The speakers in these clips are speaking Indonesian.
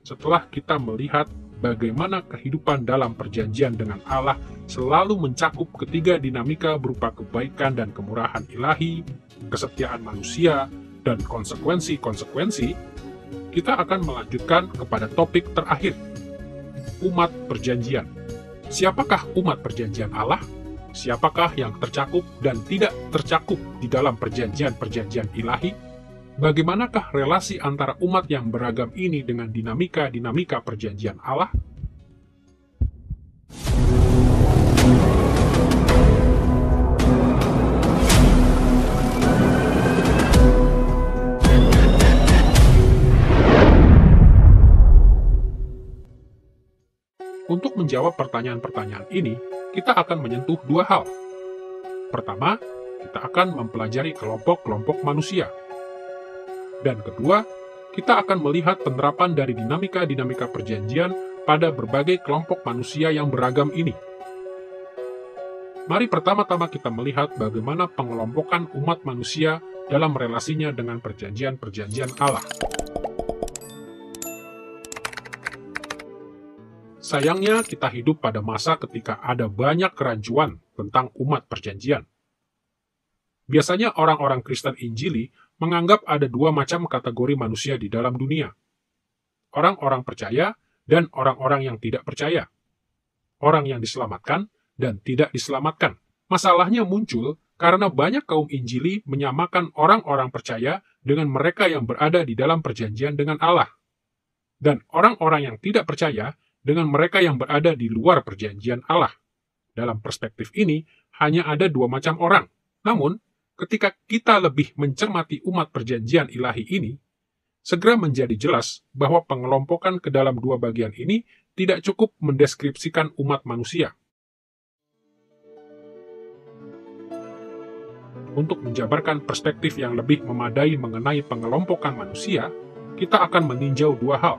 setelah kita melihat bagaimana kehidupan dalam perjanjian dengan Allah selalu mencakup ketiga dinamika berupa kebaikan dan kemurahan ilahi, kesetiaan manusia, dan konsekuensi-konsekuensi, kita akan melanjutkan kepada topik terakhir, umat perjanjian. Siapakah umat perjanjian Allah? Siapakah yang tercakup dan tidak tercakup di dalam perjanjian-perjanjian ilahi? Bagaimanakah relasi antara umat yang beragam ini dengan dinamika-dinamika perjanjian Allah? Untuk menjawab pertanyaan-pertanyaan ini, kita akan menyentuh dua hal. Pertama, kita akan mempelajari kelompok-kelompok manusia. Dan kedua, kita akan melihat penerapan dari dinamika-dinamika perjanjian pada berbagai kelompok manusia yang beragam ini. Mari pertama-tama kita melihat bagaimana pengelompokan umat manusia dalam relasinya dengan perjanjian-perjanjian Allah. Sayangnya, kita hidup pada masa ketika ada banyak kerancuan tentang umat perjanjian. Biasanya orang-orang Kristen Injili menganggap ada dua macam kategori manusia di dalam dunia. Orang-orang percaya dan orang-orang yang tidak percaya. Orang yang diselamatkan dan tidak diselamatkan. Masalahnya muncul karena banyak kaum Injili menyamakan orang-orang percaya dengan mereka yang berada di dalam perjanjian dengan Allah. Dan orang-orang yang tidak percaya dengan mereka yang berada di luar perjanjian Allah. Dalam perspektif ini, hanya ada dua macam orang. Namun, ketika kita lebih mencermati umat perjanjian ilahi ini, segera menjadi jelas bahwa pengelompokan ke dalam dua bagian ini tidak cukup mendeskripsikan umat manusia. Untuk menjabarkan perspektif yang lebih memadai mengenai pengelompokan manusia, kita akan meninjau dua hal.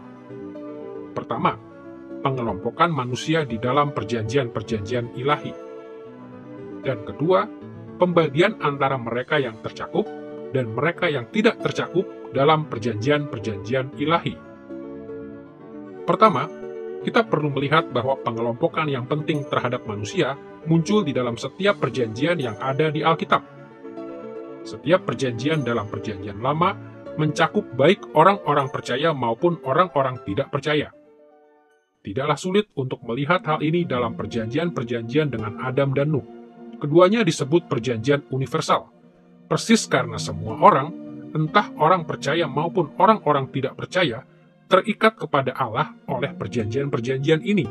Pertama, pengelompokan manusia di dalam perjanjian-perjanjian ilahi. Dan kedua, pembagian antara mereka yang tercakup dan mereka yang tidak tercakup dalam perjanjian-perjanjian ilahi. Pertama, kita perlu melihat bahwa pengelompokan yang penting terhadap manusia muncul di dalam setiap perjanjian yang ada di Alkitab. Setiap perjanjian dalam perjanjian lama mencakup baik orang-orang percaya maupun orang-orang tidak percaya. Tidaklah sulit untuk melihat hal ini dalam perjanjian-perjanjian dengan Adam dan Nuh. Keduanya disebut perjanjian universal, persis karena semua orang, entah orang percaya maupun orang-orang tidak percaya, terikat kepada Allah oleh perjanjian-perjanjian ini.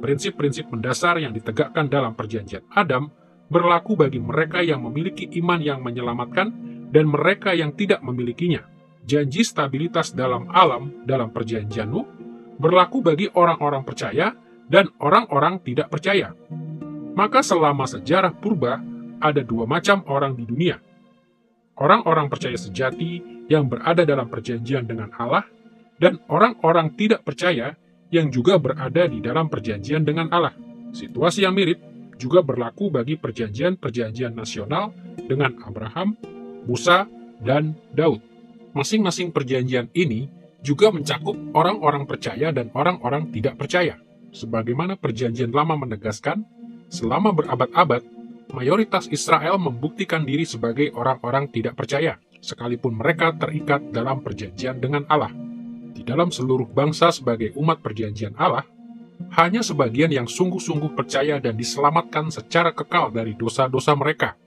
Prinsip-prinsip mendasar yang ditegakkan dalam perjanjian Adam berlaku bagi mereka yang memiliki iman yang menyelamatkan dan mereka yang tidak memilikinya. Janji stabilitas dalam alam dalam perjanjian Nuh berlaku bagi orang-orang percaya dan orang-orang tidak percaya. Maka selama sejarah purba, ada dua macam orang di dunia. Orang-orang percaya sejati yang berada dalam perjanjian dengan Allah, dan orang-orang tidak percaya yang juga berada di dalam perjanjian dengan Allah. Situasi yang mirip juga berlaku bagi perjanjian-perjanjian nasional dengan Abraham, Musa, dan Daud. Masing-masing perjanjian ini juga mencakup orang-orang percaya dan orang-orang tidak percaya. Sebagaimana perjanjian lama menegaskan, selama berabad-abad, mayoritas Israel membuktikan diri sebagai orang-orang tidak percaya, sekalipun mereka terikat dalam perjanjian dengan Allah. Di dalam seluruh bangsa sebagai umat perjanjian Allah, hanya sebagian yang sungguh-sungguh percaya dan diselamatkan secara kekal dari dosa-dosa mereka.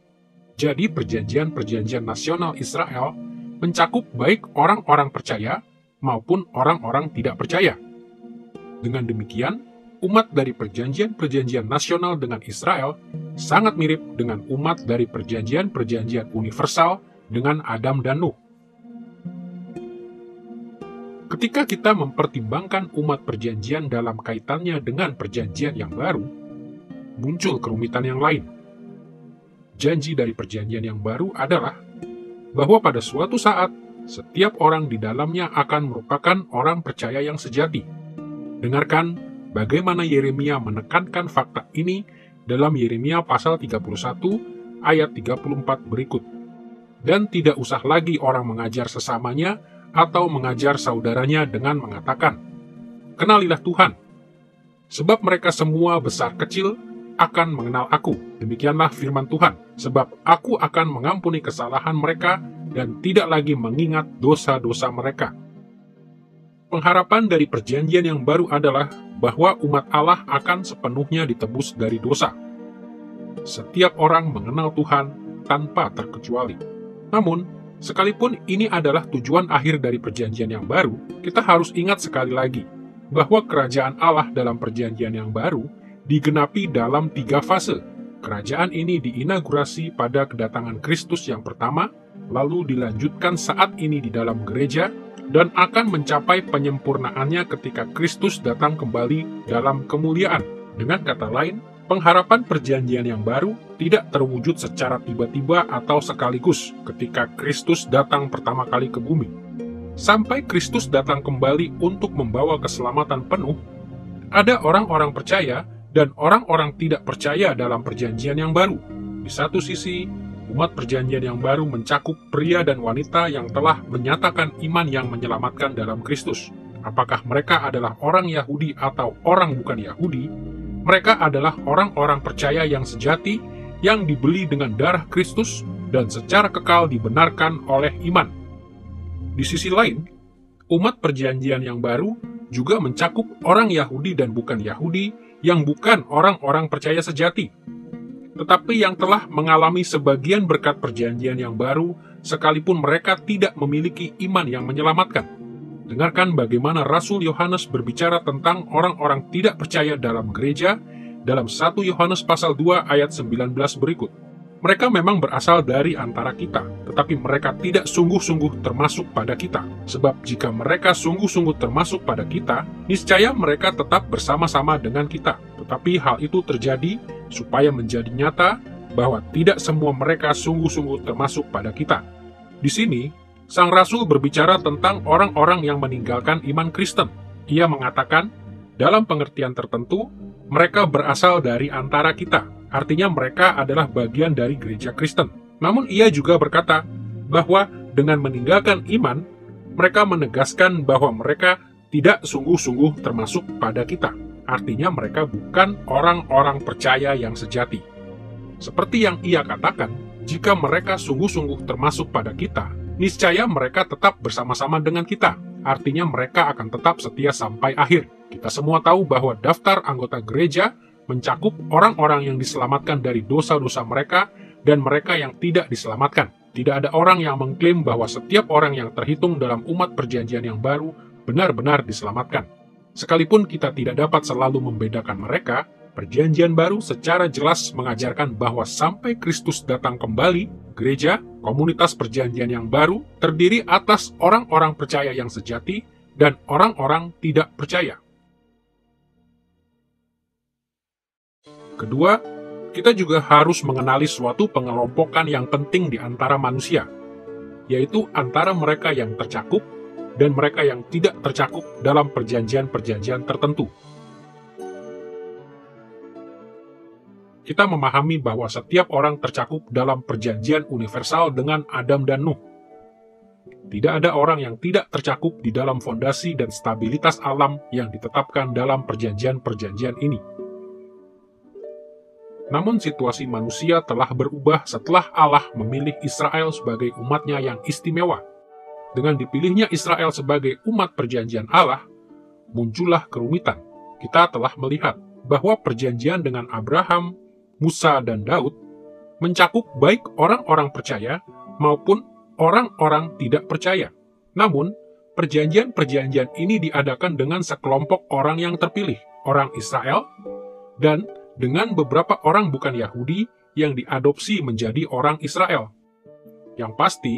Jadi perjanjian-perjanjian nasional Israel mencakup baik orang-orang percaya maupun orang-orang tidak percaya. Dengan demikian, umat dari perjanjian-perjanjian nasional dengan Israel sangat mirip dengan umat dari perjanjian-perjanjian universal dengan Adam dan Nuh. Ketika kita mempertimbangkan umat perjanjian dalam kaitannya dengan perjanjian yang baru, muncul kerumitan yang lain. Janji dari perjanjian yang baru adalah bahwa pada suatu saat, setiap orang di dalamnya akan merupakan orang percaya yang sejati. Dengarkan bagaimana Yeremia menekankan fakta ini dalam Yeremia pasal 31 ayat 34 berikut. Dan tidak usah lagi orang mengajar sesamanya atau mengajar saudaranya dengan mengatakan, kenalilah Tuhan. Sebab mereka semua besar kecil akan mengenal aku. Demikianlah firman Tuhan, sebab aku akan mengampuni kesalahan mereka dan tidak lagi mengingat dosa-dosa mereka. Pengharapan dari perjanjian yang baru adalah bahwa umat Allah akan sepenuhnya ditebus dari dosa. Setiap orang mengenal Tuhan tanpa terkecuali. Namun, sekalipun ini adalah tujuan akhir dari perjanjian yang baru, kita harus ingat sekali lagi bahwa kerajaan Allah dalam perjanjian yang baru digenapi dalam 3 fase. Kerajaan ini diinaugurasi pada kedatangan Kristus yang pertama, lalu dilanjutkan saat ini di dalam gereja, dan akan mencapai penyempurnaannya ketika Kristus datang kembali dalam kemuliaan. Dengan kata lain, pengharapan perjanjian yang baru tidak terwujud secara tiba-tiba atau sekaligus ketika Kristus datang pertama kali ke bumi. Sampai Kristus datang kembali untuk membawa keselamatan penuh, ada orang-orang percaya dan orang-orang tidak percaya dalam perjanjian yang baru. Di satu sisi, umat perjanjian yang baru mencakup pria dan wanita yang telah menyatakan iman yang menyelamatkan dalam Kristus. Apakah mereka adalah orang Yahudi atau orang bukan Yahudi, mereka adalah orang-orang percaya yang sejati, yang dibeli dengan darah Kristus dan secara kekal dibenarkan oleh iman. Di sisi lain, umat perjanjian yang baru juga mencakup orang Yahudi dan bukan Yahudi yang bukan orang-orang percaya sejati, tetapi yang telah mengalami sebagian berkat perjanjian yang baru, sekalipun mereka tidak memiliki iman yang menyelamatkan. Dengarkan bagaimana Rasul Yohanes berbicara tentang orang-orang tidak percaya dalam gereja dalam 1 Yohanes pasal 2 ayat 19 berikut. Mereka memang berasal dari antara kita, tetapi mereka tidak sungguh-sungguh termasuk pada kita. Sebab jika mereka sungguh-sungguh termasuk pada kita, niscaya mereka tetap bersama-sama dengan kita. Tetapi hal itu terjadi supaya menjadi nyata bahwa tidak semua mereka sungguh-sungguh termasuk pada kita. Di sini, Sang Rasul berbicara tentang orang-orang yang meninggalkan iman Kristen. Ia mengatakan, dalam pengertian tertentu, mereka berasal dari antara kita. Artinya mereka adalah bagian dari gereja Kristen. Namun ia juga berkata bahwa dengan meninggalkan iman, mereka menegaskan bahwa mereka tidak sungguh-sungguh termasuk pada kita. Artinya mereka bukan orang-orang percaya yang sejati. Seperti yang ia katakan, jika mereka sungguh-sungguh termasuk pada kita, niscaya mereka tetap bersama-sama dengan kita. Artinya mereka akan tetap setia sampai akhir. Kita semua tahu bahwa daftar anggota gereja mencakup orang-orang yang diselamatkan dari dosa-dosa mereka dan mereka yang tidak diselamatkan. Tidak ada orang yang mengklaim bahwa setiap orang yang terhitung dalam umat perjanjian yang baru benar-benar diselamatkan. Sekalipun kita tidak dapat selalu membedakan mereka, perjanjian baru secara jelas mengajarkan bahwa sampai Kristus datang kembali, gereja, komunitas perjanjian yang baru, terdiri atas orang-orang percaya yang sejati dan orang-orang tidak percaya. Kedua, kita juga harus mengenali suatu pengelompokan yang penting di antara manusia, yaitu antara mereka yang tercakup dan mereka yang tidak tercakup dalam perjanjian-perjanjian tertentu. Kita memahami bahwa setiap orang tercakup dalam perjanjian universal dengan Adam dan Nuh. Tidak ada orang yang tidak tercakup di dalam fondasi dan stabilitas alam yang ditetapkan dalam perjanjian-perjanjian ini. Namun situasi manusia telah berubah setelah Allah memilih Israel sebagai umatnya yang istimewa. Dengan dipilihnya Israel sebagai umat perjanjian Allah, muncullah kerumitan. Kita telah melihat bahwa perjanjian dengan Abraham, Musa, dan Daud mencakup baik orang-orang percaya maupun orang-orang tidak percaya. Namun, perjanjian-perjanjian ini diadakan dengan sekelompok orang yang terpilih, orang Israel, dan dengan beberapa orang bukan Yahudi yang diadopsi menjadi orang Israel. Yang pasti,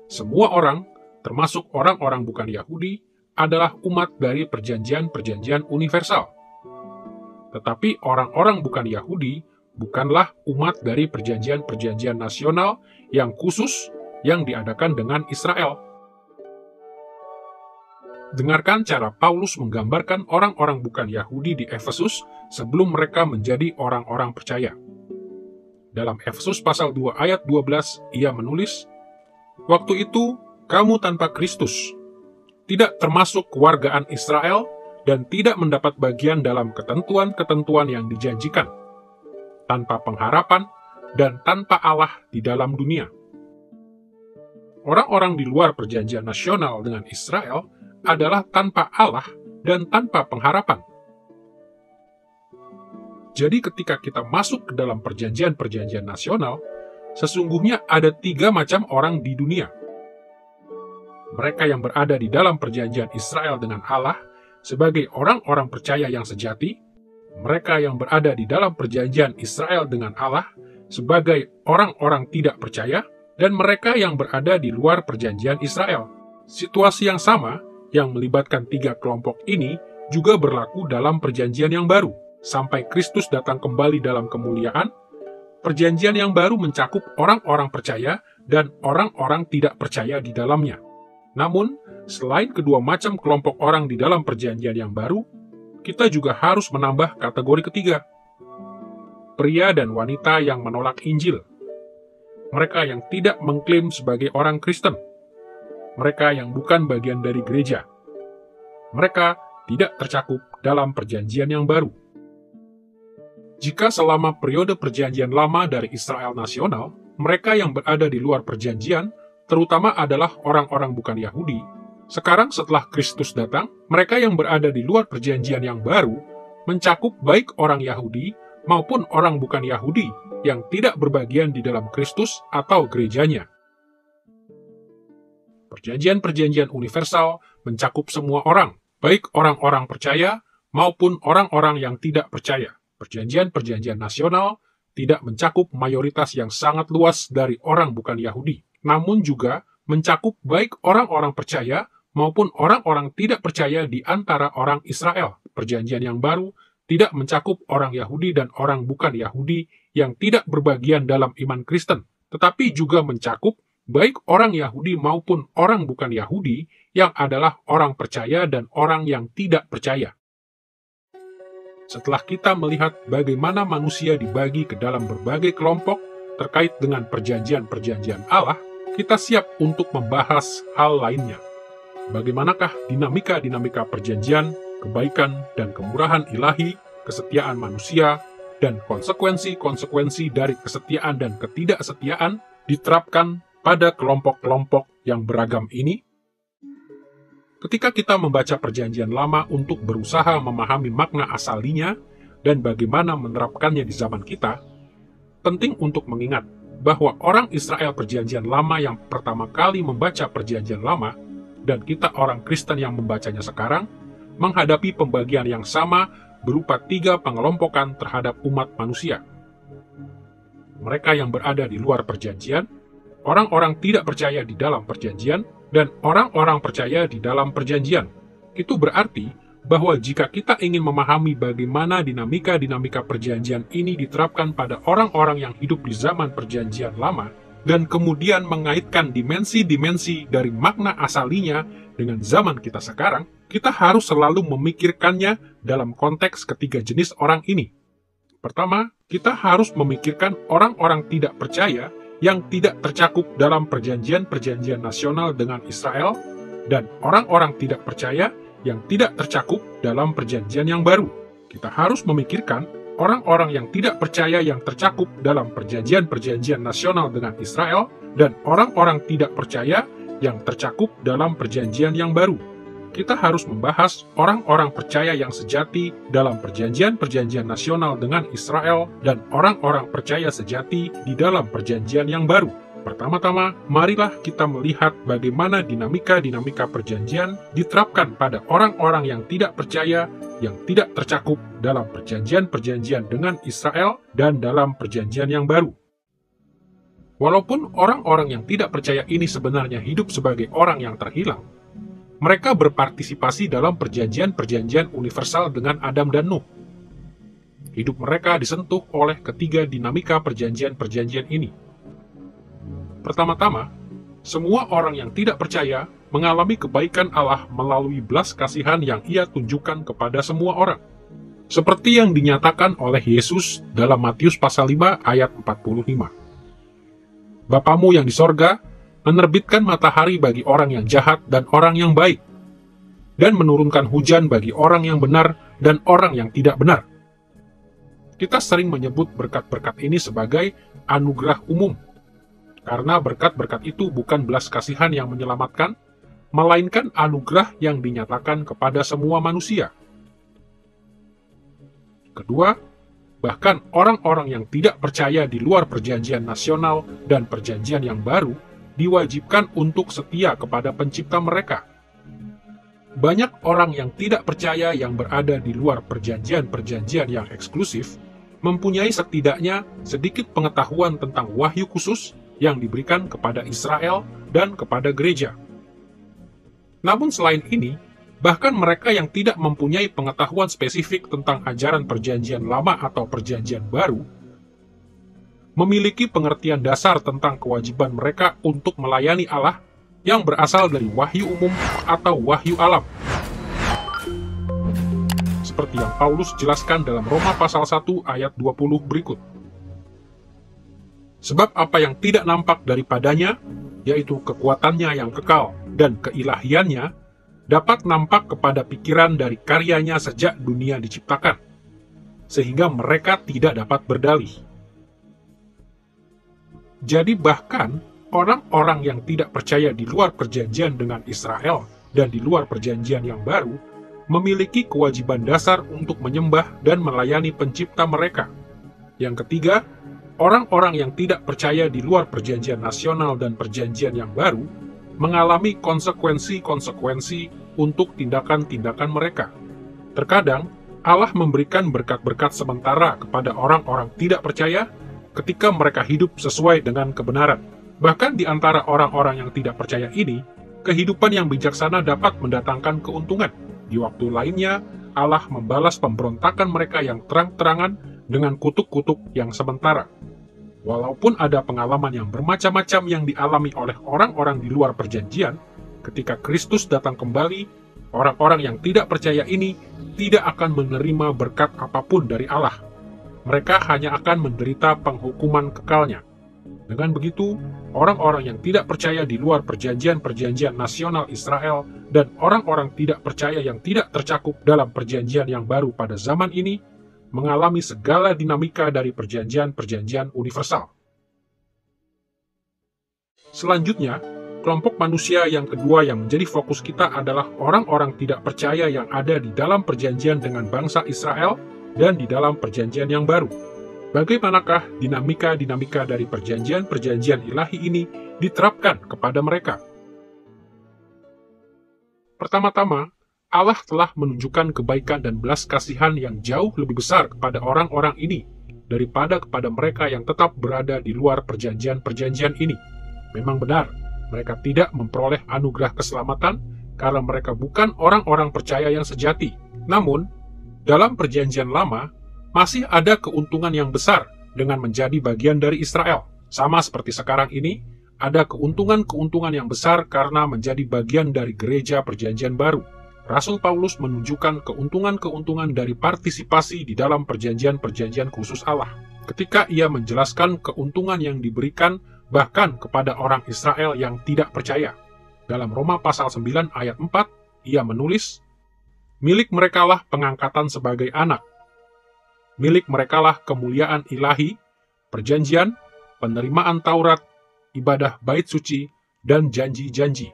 semua orang, termasuk orang-orang bukan Yahudi, adalah umat dari perjanjian-perjanjian universal. Tetapi orang-orang bukan Yahudi bukanlah umat dari perjanjian-perjanjian nasional yang khusus yang diadakan dengan Israel. Dengarkan cara Paulus menggambarkan orang-orang bukan Yahudi di Efesus sebelum mereka menjadi orang-orang percaya. Dalam Efesus pasal 2 ayat 12, ia menulis, "Waktu itu, kamu tanpa Kristus, tidak termasuk kewargaan Israel dan tidak mendapat bagian dalam ketentuan-ketentuan yang dijanjikan, tanpa pengharapan dan tanpa Allah di dalam dunia. Orang-orang di luar perjanjian nasional dengan Israel adalah tanpa Allah dan tanpa pengharapan. Jadi ketika kita masuk ke dalam perjanjian-perjanjian nasional, sesungguhnya ada 3 macam orang di dunia. Mereka yang berada di dalam perjanjian Israel dengan Allah sebagai orang-orang percaya yang sejati, mereka yang berada di dalam perjanjian Israel dengan Allah sebagai orang-orang tidak percaya, dan mereka yang berada di luar perjanjian Israel. Situasi yang sama yang melibatkan 3 kelompok ini juga berlaku dalam perjanjian yang baru. Sampai Kristus datang kembali dalam kemuliaan, perjanjian yang baru mencakup orang-orang percaya dan orang-orang tidak percaya di dalamnya. Namun, selain kedua macam kelompok orang di dalam perjanjian yang baru, kita juga harus menambah kategori ketiga. Pria dan wanita yang menolak Injil. Mereka yang tidak mengklaim sebagai orang Kristen. Mereka yang bukan bagian dari gereja. Mereka tidak tercakup dalam perjanjian yang baru. Jika selama periode perjanjian lama dari Israel nasional, mereka yang berada di luar perjanjian, terutama adalah orang-orang bukan Yahudi, sekarang setelah Kristus datang, mereka yang berada di luar perjanjian yang baru, mencakup baik orang Yahudi maupun orang bukan Yahudi yang tidak berbagian di dalam Kristus atau gerejanya. Perjanjian-perjanjian universal mencakup semua orang, baik orang-orang percaya maupun orang-orang yang tidak percaya. Perjanjian-perjanjian nasional tidak mencakup mayoritas yang sangat luas dari orang bukan Yahudi, namun juga mencakup baik orang-orang percaya maupun orang-orang tidak percaya di antara orang Israel. Perjanjian yang baru tidak mencakup orang Yahudi dan orang bukan Yahudi yang tidak berbagian dalam iman Kristen, tetapi juga mencakup baik orang Yahudi maupun orang bukan Yahudi yang adalah orang percaya dan orang yang tidak percaya. Setelah kita melihat bagaimana manusia dibagi ke dalam berbagai kelompok terkait dengan perjanjian-perjanjian Allah, kita siap untuk membahas hal lainnya. Bagaimanakah dinamika-dinamika perjanjian, kebaikan dan kemurahan ilahi, kesetiaan manusia, dan konsekuensi-konsekuensi dari kesetiaan dan ketidaksetiaan diterapkan pada kelompok-kelompok yang beragam ini? Ketika kita membaca perjanjian lama untuk berusaha memahami makna asalinya dan bagaimana menerapkannya di zaman kita, penting untuk mengingat bahwa orang Israel perjanjian lama yang pertama kali membaca perjanjian lama dan kita orang Kristen yang membacanya sekarang menghadapi pembagian yang sama berupa 3 pengelompokan terhadap umat manusia. Mereka yang berada di luar perjanjian, orang-orang tidak percaya di dalam perjanjian, dan orang-orang percaya di dalam perjanjian. Itu berarti bahwa jika kita ingin memahami bagaimana dinamika-dinamika perjanjian ini diterapkan pada orang-orang yang hidup di zaman perjanjian lama, dan kemudian mengaitkan dimensi-dimensi dari makna asalinya dengan zaman kita sekarang, kita harus selalu memikirkannya dalam konteks ketiga jenis orang ini. Pertama, kita harus memikirkan orang-orang tidak percaya yang tidak tercakup dalam perjanjian-perjanjian nasional dengan Israel, dan orang-orang tidak percaya yang tidak tercakup dalam perjanjian yang baru. Kita harus memikirkan orang-orang yang tidak percaya yang tercakup dalam perjanjian-perjanjian nasional dengan Israel, dan orang-orang tidak percaya yang tercakup dalam perjanjian yang baru. Kita harus membahas orang-orang percaya yang sejati dalam perjanjian-perjanjian nasional dengan Israel dan orang-orang percaya sejati di dalam perjanjian yang baru. Pertama-tama, marilah kita melihat bagaimana dinamika-dinamika perjanjian diterapkan pada orang-orang yang tidak percaya yang tidak tercakup dalam perjanjian-perjanjian dengan Israel dan dalam perjanjian yang baru. Walaupun orang-orang yang tidak percaya ini sebenarnya hidup sebagai orang yang terhilang, mereka berpartisipasi dalam perjanjian-perjanjian universal dengan Adam dan Nuh. Hidup mereka disentuh oleh ketiga dinamika perjanjian-perjanjian ini. Pertama-tama, semua orang yang tidak percaya mengalami kebaikan Allah melalui belas kasihan yang Ia tunjukkan kepada semua orang. Seperti yang dinyatakan oleh Yesus dalam Matius pasal 5 ayat 45. Bapamu yang di sorga menerbitkan matahari bagi orang yang jahat dan orang yang baik, dan menurunkan hujan bagi orang yang benar dan orang yang tidak benar. Kita sering menyebut berkat-berkat ini sebagai anugerah umum, karena berkat-berkat itu bukan belas kasihan yang menyelamatkan, melainkan anugerah yang dinyatakan kepada semua manusia. Kedua, bahkan orang-orang yang tidak percaya di luar perjanjian nasional dan perjanjian yang baru diwajibkan untuk setia kepada pencipta mereka. Banyak orang yang tidak percaya yang berada di luar perjanjian-perjanjian yang eksklusif mempunyai setidaknya sedikit pengetahuan tentang wahyu khusus yang diberikan kepada Israel dan kepada gereja. Namun selain ini, bahkan mereka yang tidak mempunyai pengetahuan spesifik tentang ajaran perjanjian lama atau perjanjian baru, memiliki pengertian dasar tentang kewajiban mereka untuk melayani Allah yang berasal dari wahyu umum atau wahyu alam. Seperti yang Paulus jelaskan dalam Roma pasal 1 ayat 20 berikut. Sebab apa yang tidak nampak daripadanya, yaitu kekuatannya yang kekal dan keilahiannya, dapat nampak kepada pikiran dari karyanya sejak dunia diciptakan, sehingga mereka tidak dapat berdalih. Jadi bahkan orang-orang yang tidak percaya di luar perjanjian dengan Israel dan di luar perjanjian yang baru, memiliki kewajiban dasar untuk menyembah dan melayani pencipta mereka. Yang ketiga, orang-orang yang tidak percaya di luar perjanjian nasional dan perjanjian yang baru, mengalami konsekuensi-konsekuensi untuk tindakan-tindakan mereka. Terkadang, Allah memberikan berkat-berkat sementara kepada orang-orang tidak percaya ketika mereka hidup sesuai dengan kebenaran. Bahkan di antara orang-orang yang tidak percaya ini, kehidupan yang bijaksana dapat mendatangkan keuntungan. Di waktu lainnya, Allah membalas pemberontakan mereka yang terang-terangan dengan kutuk-kutuk yang sementara. Walaupun ada pengalaman yang bermacam-macam yang dialami oleh orang-orang di luar perjanjian, ketika Kristus datang kembali, orang-orang yang tidak percaya ini tidak akan menerima berkat apapun dari Allah. Mereka hanya akan menderita penghukuman kekalnya. Dengan begitu, orang-orang yang tidak percaya di luar perjanjian-perjanjian nasional Israel dan orang-orang tidak percaya yang tidak tercakup dalam perjanjian yang baru pada zaman ini, mengalami segala dinamika dari perjanjian-perjanjian universal. Selanjutnya, kelompok manusia yang kedua yang menjadi fokus kita adalah orang-orang tidak percaya yang ada di dalam perjanjian dengan bangsa Israel dan di dalam perjanjian yang baru. Bagaimanakah dinamika-dinamika dari perjanjian-perjanjian ilahi ini diterapkan kepada mereka? Pertama-tama, Allah telah menunjukkan kebaikan dan belas kasihan yang jauh lebih besar kepada orang-orang ini daripada kepada mereka yang tetap berada di luar perjanjian-perjanjian ini. Memang benar, mereka tidak memperoleh anugerah keselamatan karena mereka bukan orang-orang percaya yang sejati. Namun, dalam perjanjian lama, masih ada keuntungan yang besar dengan menjadi bagian dari Israel. Sama seperti sekarang ini, ada keuntungan-keuntungan yang besar karena menjadi bagian dari gereja perjanjian baru. Rasul Paulus menunjukkan keuntungan-keuntungan dari partisipasi di dalam perjanjian-perjanjian khusus Allah. Ketika ia menjelaskan keuntungan yang diberikan bahkan kepada orang Israel yang tidak percaya. Dalam Roma pasal 9 ayat 4, ia menulis, "Milik merekalah pengangkatan sebagai anak. Milik merekalah kemuliaan ilahi, perjanjian, penerimaan Taurat, ibadah bait suci, dan janji-janji."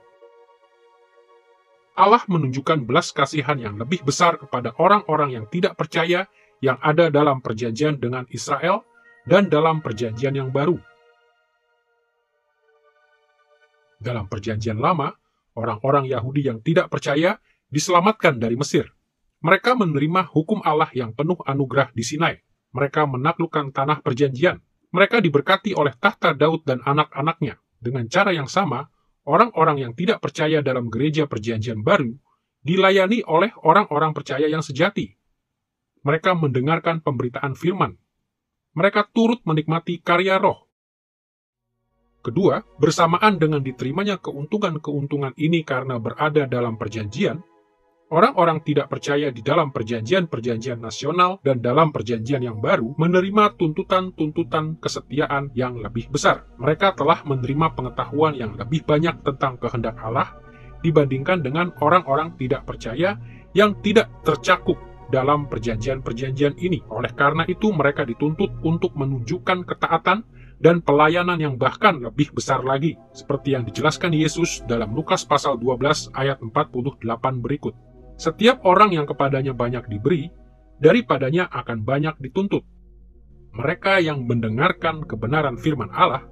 Allah menunjukkan belas kasihan yang lebih besar kepada orang-orang yang tidak percaya yang ada dalam perjanjian dengan Israel dan dalam perjanjian yang baru. Dalam perjanjian lama, orang-orang Yahudi yang tidak percaya diselamatkan dari Mesir. Mereka menerima hukum Allah yang penuh anugerah di Sinai. Mereka menaklukkan tanah perjanjian. Mereka diberkati oleh tahta Daud dan anak-anaknya. Dengan cara yang sama, orang-orang yang tidak percaya dalam gereja perjanjian baru dilayani oleh orang-orang percaya yang sejati. Mereka mendengarkan pemberitaan firman. Mereka turut menikmati karya roh. Kedua, bersamaan dengan diterimanya keuntungan-keuntungan ini karena berada dalam perjanjian, orang-orang tidak percaya di dalam perjanjian-perjanjian nasional dan dalam perjanjian yang baru menerima tuntutan-tuntutan kesetiaan yang lebih besar. Mereka telah menerima pengetahuan yang lebih banyak tentang kehendak Allah dibandingkan dengan orang-orang tidak percaya yang tidak tercakup dalam perjanjian-perjanjian ini. Oleh karena itu, mereka dituntut untuk menunjukkan ketaatan dan pelayanan yang bahkan lebih besar lagi, seperti yang dijelaskan Yesus dalam Lukas pasal 12 ayat 48 berikut. Setiap orang yang kepadanya banyak diberi, daripadanya akan banyak dituntut. Mereka yang mendengarkan kebenaran firman Allah,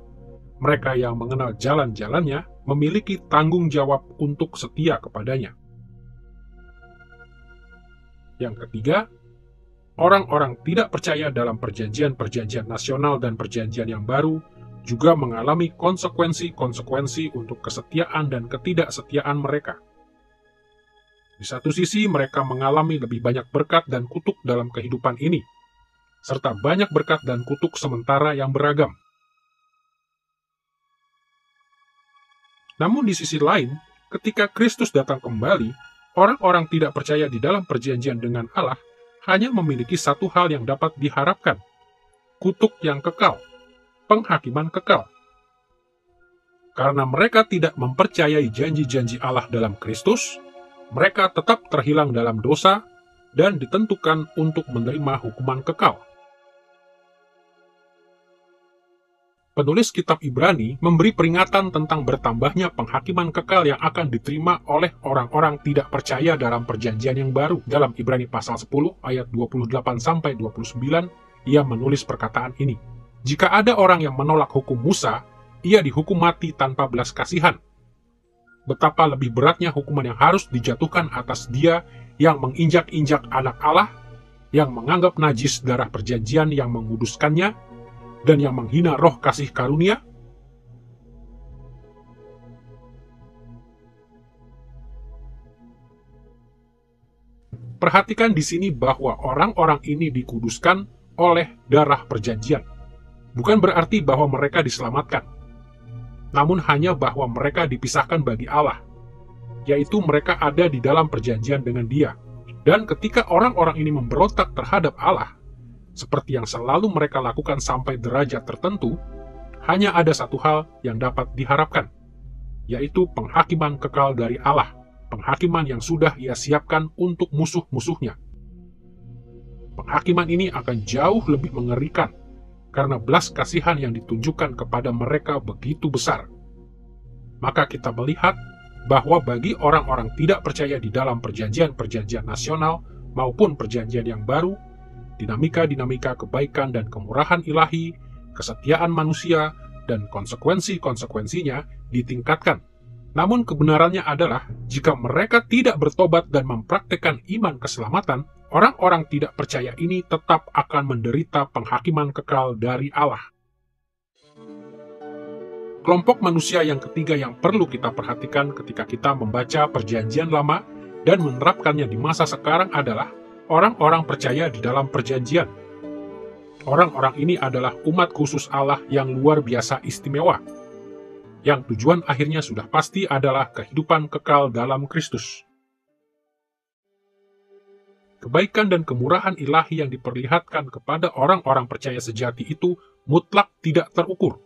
mereka yang mengenal jalan-jalannya, memiliki tanggung jawab untuk setia kepadanya. Yang ketiga, orang-orang tidak percaya dalam perjanjian-perjanjian nasional dan perjanjian yang baru juga mengalami konsekuensi-konsekuensi untuk kesetiaan dan ketidaksetiaan mereka. Di satu sisi, mereka mengalami lebih banyak berkat dan kutuk dalam kehidupan ini, serta banyak berkat dan kutuk sementara yang beragam. Namun di sisi lain, ketika Kristus datang kembali, orang-orang tidak percaya di dalam perjanjian dengan Allah hanya memiliki satu hal yang dapat diharapkan: kutuk yang kekal, penghakiman kekal. Karena mereka tidak mempercayai janji-janji Allah dalam Kristus, mereka tetap terhilang dalam dosa dan ditentukan untuk menerima hukuman kekal. Penulis kitab Ibrani memberi peringatan tentang bertambahnya penghakiman kekal yang akan diterima oleh orang-orang tidak percaya dalam perjanjian yang baru. Dalam Ibrani pasal 10 ayat 28-29, ia menulis perkataan ini. Jika ada orang yang menolak hukum Musa, ia dihukum mati tanpa belas kasihan. Betapa lebih beratnya hukuman yang harus dijatuhkan atas dia yang menginjak-injak anak Allah, yang menganggap najis darah perjanjian yang menguduskannya, dan yang menghina roh kasih karunia. Perhatikan di sini bahwa orang-orang ini dikuduskan oleh darah perjanjian. Bukan berarti bahwa mereka diselamatkan, namun hanya bahwa mereka dipisahkan bagi Allah, yaitu mereka ada di dalam perjanjian dengan Dia. Dan ketika orang-orang ini memberontak terhadap Allah, seperti yang selalu mereka lakukan sampai derajat tertentu, hanya ada satu hal yang dapat diharapkan, yaitu penghakiman kekal dari Allah, penghakiman yang sudah Ia siapkan untuk musuh-musuhnya. Penghakiman ini akan jauh lebih mengerikan, karena belas kasihan yang ditunjukkan kepada mereka begitu besar. Maka kita melihat bahwa bagi orang-orang tidak percaya di dalam perjanjian-perjanjian nasional maupun perjanjian yang baru, dinamika-dinamika kebaikan dan kemurahan ilahi, kesetiaan manusia, dan konsekuensi-konsekuensinya ditingkatkan. Namun kebenarannya adalah, jika mereka tidak bertobat dan mempraktekkan iman keselamatan, orang-orang tidak percaya ini tetap akan menderita penghakiman kekal dari Allah. Kelompok manusia yang ketiga yang perlu kita perhatikan ketika kita membaca Perjanjian Lama dan menerapkannya di masa sekarang adalah orang-orang percaya di dalam perjanjian. Orang-orang ini adalah umat khusus Allah yang luar biasa istimewa, yang tujuan akhirnya sudah pasti adalah kehidupan kekal dalam Kristus. Kebaikan dan kemurahan ilahi yang diperlihatkan kepada orang-orang percaya sejati itu mutlak tidak terukur,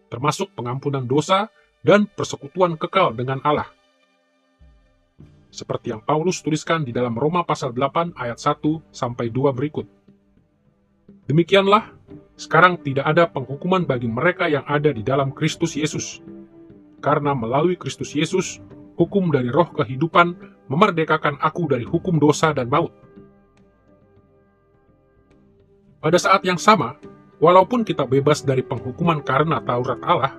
termasuk pengampunan dosa dan persekutuan kekal dengan Allah. Seperti yang Paulus tuliskan di dalam Roma pasal 8 ayat 1-2 berikut. Demikianlah, sekarang tidak ada penghukuman bagi mereka yang ada di dalam Kristus Yesus. Karena melalui Kristus Yesus, hukum dari roh kehidupan memerdekakan aku dari hukum dosa dan maut. Pada saat yang sama, walaupun kita bebas dari penghukuman karena Taurat Allah,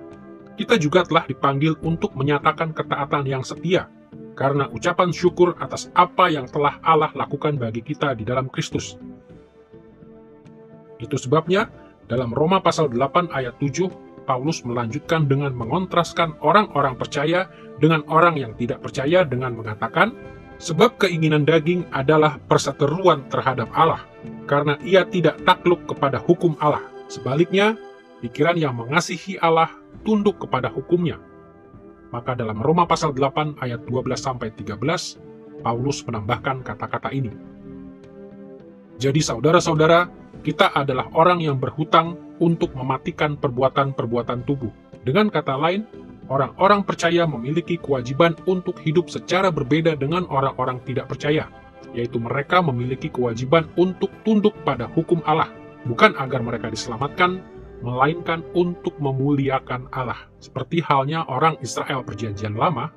kita juga telah dipanggil untuk menyatakan ketaatan yang setia, karena ucapan syukur atas apa yang telah Allah lakukan bagi kita di dalam Kristus. Itu sebabnya, dalam Roma pasal 8 ayat 7, Paulus melanjutkan dengan mengontraskan orang-orang percaya dengan orang yang tidak percaya dengan mengatakan, sebab keinginan daging adalah perseteruan terhadap Allah, karena ia tidak takluk kepada hukum Allah. Sebaliknya, pikiran yang mengasihi Allah tunduk kepada hukumnya. Maka dalam Roma pasal 8 ayat 12-13, Paulus menambahkan kata-kata ini. Jadi saudara-saudara, kita adalah orang yang berhutang untuk mematikan perbuatan-perbuatan tubuh. Dengan kata lain, Orang-orang percaya memiliki kewajiban untuk hidup secara berbeda dengan orang-orang tidak percaya, yaitu mereka memiliki kewajiban untuk tunduk pada hukum Allah, bukan agar mereka diselamatkan, melainkan untuk memuliakan Allah. Seperti halnya orang Israel Perjanjian Lama,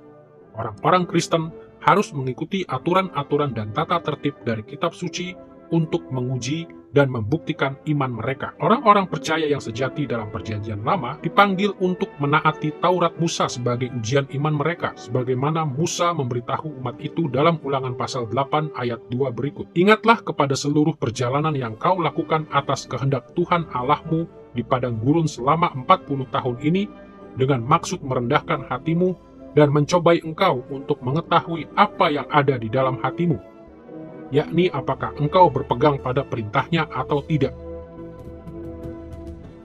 orang-orang Kristen harus mengikuti aturan-aturan dan tata tertib dari kitab suci untuk menguji dan membuktikan iman mereka. Orang-orang percaya yang sejati dalam Perjanjian Lama dipanggil untuk menaati Taurat Musa sebagai ujian iman mereka, sebagaimana Musa memberitahu umat itu dalam Ulangan pasal 8 ayat 2 berikut. Ingatlah kepada seluruh perjalanan yang kau lakukan atas kehendak Tuhan Allahmu di padang gurun selama 40 tahun ini, dengan maksud merendahkan hatimu dan mencobai engkau untuk mengetahui apa yang ada di dalam hatimu, yakni apakah engkau berpegang pada perintahnya atau tidak.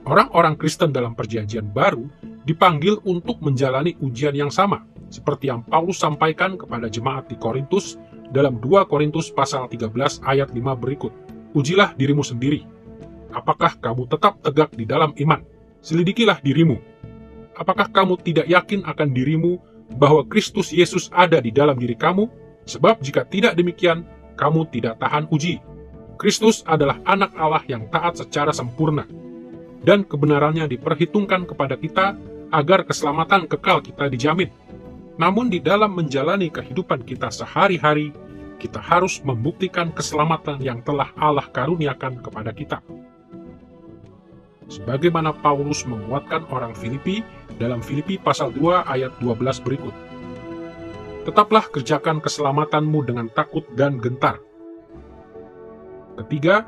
Orang-orang Kristen dalam Perjanjian Baru dipanggil untuk menjalani ujian yang sama, seperti yang Paulus sampaikan kepada jemaat di Korintus dalam 2 Korintus pasal 13 ayat 5 berikut. Ujilah dirimu sendiri. Apakah kamu tetap tegak di dalam iman? Selidikilah dirimu. Apakah kamu tidak yakin akan dirimu bahwa Kristus Yesus ada di dalam diri kamu? Sebab jika tidak demikian, kamu tidak tahan uji. Kristus adalah anak Allah yang taat secara sempurna, dan kebenarannya diperhitungkan kepada kita agar keselamatan kekal kita dijamin. Namun di dalam menjalani kehidupan kita sehari-hari, kita harus membuktikan keselamatan yang telah Allah karuniakan kepada kita. Sebagaimana Paulus menguatkan orang Filipi dalam Filipi pasal 2 ayat 12 berikut. Tetaplah kerjakan keselamatanmu dengan takut dan gentar. Ketiga,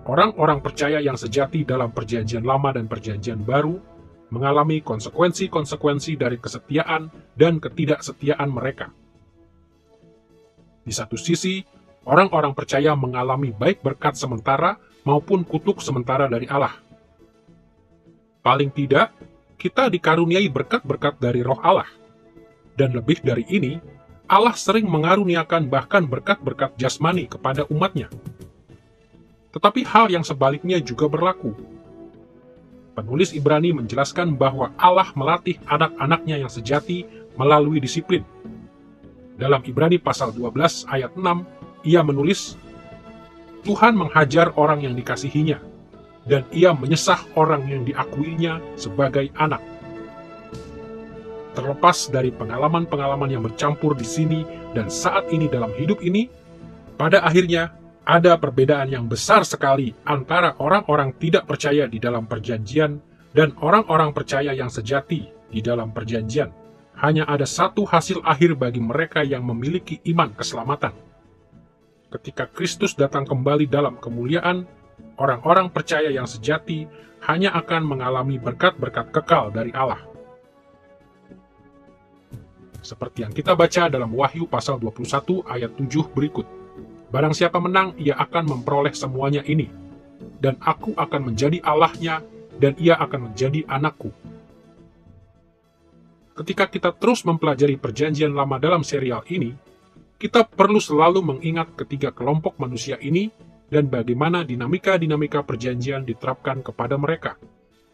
orang-orang percaya yang sejati dalam Perjanjian Lama dan Perjanjian Baru mengalami konsekuensi-konsekuensi dari kesetiaan dan ketidaksetiaan mereka. Di satu sisi, orang-orang percaya mengalami baik berkat sementara maupun kutuk sementara dari Allah. Paling tidak, kita dikaruniai berkat-berkat dari Roh Allah. Dan lebih dari ini, Allah sering mengaruniakan bahkan berkat-berkat jasmani kepada umatnya. Tetapi hal yang sebaliknya juga berlaku. Penulis Ibrani menjelaskan bahwa Allah melatih anak-anaknya yang sejati melalui disiplin. Dalam Ibrani pasal 12 ayat 6, ia menulis, Tuhan menghajar orang yang dikasihinya, dan ia menyesah orang yang diakuinya sebagai anak. Terlepas dari pengalaman-pengalaman yang bercampur di sini dan saat ini dalam hidup ini, pada akhirnya ada perbedaan yang besar sekali antara orang-orang tidak percaya di dalam perjanjian dan orang-orang percaya yang sejati di dalam perjanjian. Hanya ada satu hasil akhir bagi mereka yang memiliki iman keselamatan. Ketika Kristus datang kembali dalam kemuliaan, orang-orang percaya yang sejati hanya akan mengalami berkat-berkat kekal dari Allah. Seperti yang kita baca dalam Wahyu pasal 21 ayat 7 berikut. Barang siapa menang, ia akan memperoleh semuanya ini. Dan aku akan menjadi Allahnya, dan ia akan menjadi anakku. Ketika kita terus mempelajari Perjanjian Lama dalam serial ini, kita perlu selalu mengingat ketiga kelompok manusia ini dan bagaimana dinamika-dinamika perjanjian diterapkan kepada mereka.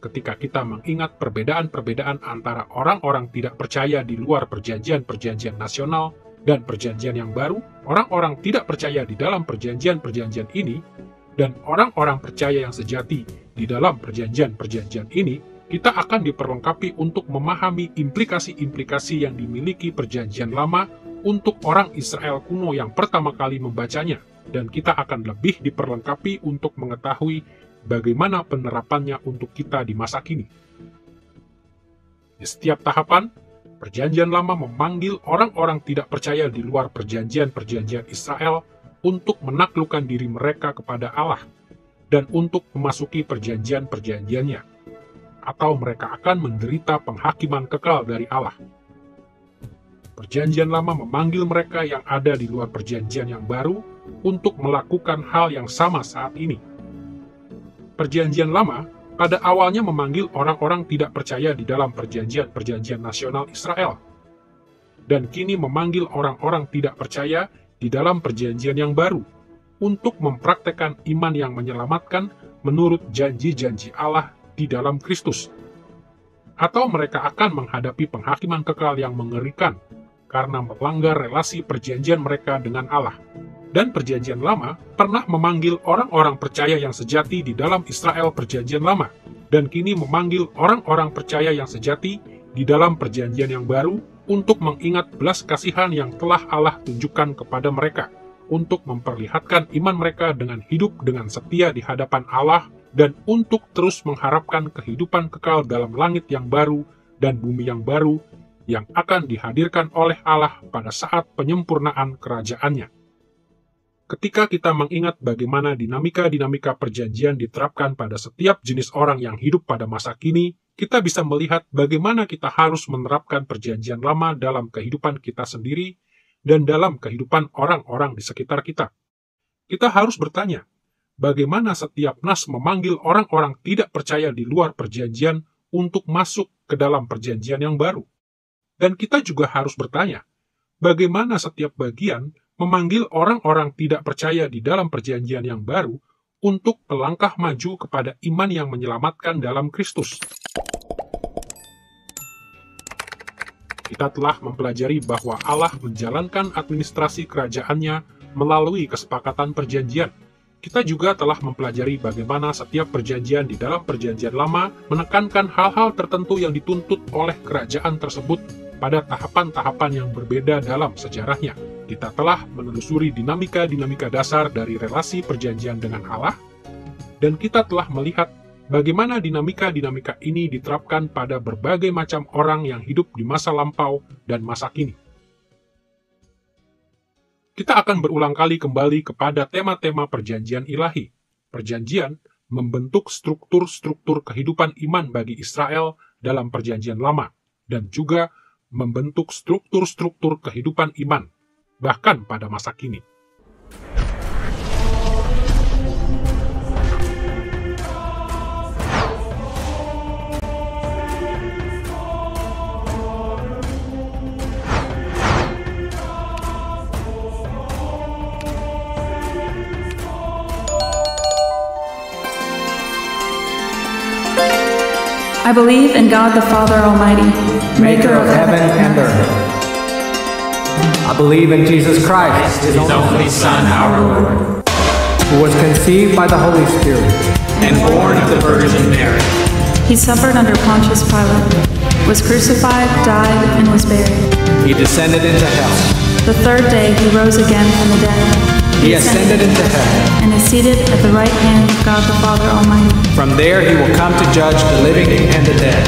Ketika kita mengingat perbedaan-perbedaan antara orang-orang tidak percaya di luar perjanjian-perjanjian nasional dan perjanjian yang baru, orang-orang tidak percaya di dalam perjanjian-perjanjian ini, dan orang-orang percaya yang sejati di dalam perjanjian-perjanjian ini, kita akan diperlengkapi untuk memahami implikasi-implikasi yang dimiliki Perjanjian Lama untuk orang Israel kuno yang pertama kali membacanya, dan kita akan lebih diperlengkapi untuk mengetahui bagaimana penerapannya untuk kita di masa kini. Di setiap tahapan, Perjanjian Lama memanggil orang-orang tidak percaya di luar perjanjian-perjanjian Israel untuk menaklukkan diri mereka kepada Allah dan untuk memasuki perjanjian-perjanjiannya, atau mereka akan menderita penghakiman kekal dari Allah. Perjanjian Lama memanggil mereka yang ada di luar perjanjian yang baru untuk melakukan hal yang sama saat ini. Perjanjian Lama pada awalnya memanggil orang-orang tidak percaya di dalam perjanjian-perjanjian nasional Israel, dan kini memanggil orang-orang tidak percaya di dalam perjanjian yang baru untuk mempraktekkan iman yang menyelamatkan menurut janji-janji Allah di dalam Kristus. atau mereka akan menghadapi penghakiman kekal yang mengerikan karena melanggar relasi perjanjian mereka dengan Allah. Dan perjanjian lama pernah memanggil orang-orang percaya yang sejati di dalam Israel perjanjian lama, dan kini memanggil orang-orang percaya yang sejati di dalam perjanjian yang baru untuk mengingat belas kasihan yang telah Allah tunjukkan kepada mereka, untuk memperlihatkan iman mereka dengan hidup dengan setia di hadapan Allah, dan untuk terus mengharapkan kehidupan kekal dalam langit yang baru dan bumi yang baru yang akan dihadirkan oleh Allah pada saat penyempurnaan kerajaannya. Ketika kita mengingat bagaimana dinamika-dinamika perjanjian diterapkan pada setiap jenis orang yang hidup pada masa kini, kita bisa melihat bagaimana kita harus menerapkan perjanjian lama dalam kehidupan kita sendiri dan dalam kehidupan orang-orang di sekitar kita. Kita harus bertanya, bagaimana setiap nas memanggil orang-orang tidak percaya di luar perjanjian untuk masuk ke dalam perjanjian yang baru? Dan kita juga harus bertanya, bagaimana setiap bagian memanggil orang-orang tidak percaya di dalam perjanjian yang baru untuk melangkah maju kepada iman yang menyelamatkan dalam Kristus. Kita telah mempelajari bahwa Allah menjalankan administrasi kerajaannya melalui kesepakatan perjanjian. Kita juga telah mempelajari bagaimana setiap perjanjian di dalam perjanjian lama menekankan hal-hal tertentu yang dituntut oleh kerajaan tersebut pada tahapan-tahapan yang berbeda dalam sejarahnya. Kita telah menelusuri dinamika-dinamika dasar dari relasi perjanjian dengan Allah, dan kita telah melihat bagaimana dinamika-dinamika ini diterapkan pada berbagai macam orang yang hidup di masa lampau dan masa kini. Kita akan berulang kali kembali kepada tema-tema perjanjian ilahi. Perjanjian membentuk struktur-struktur kehidupan iman bagi Israel dalam perjanjian lama, dan juga membentuk struktur-struktur kehidupan iman, bahkan pada masa kini. I believe in God the Father Almighty, maker of heaven and earth. I believe in Jesus Christ, His only Son, our Lord, who was conceived by the Holy Spirit and born of the Virgin Mary. He suffered under Pontius Pilate, was crucified, died, and was buried. He descended into hell. The third day he rose again from the dead. He ascended into heaven and is seated at the right hand of God the Father Almighty. From there he will come to judge the living and the dead.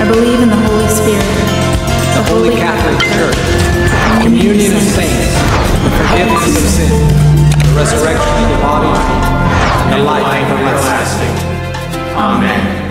I believe in the Holy Spirit, the Holy Catholic Church, the communion of saints, the forgiveness of sins, the resurrection of the body, and the life everlasting. Amen.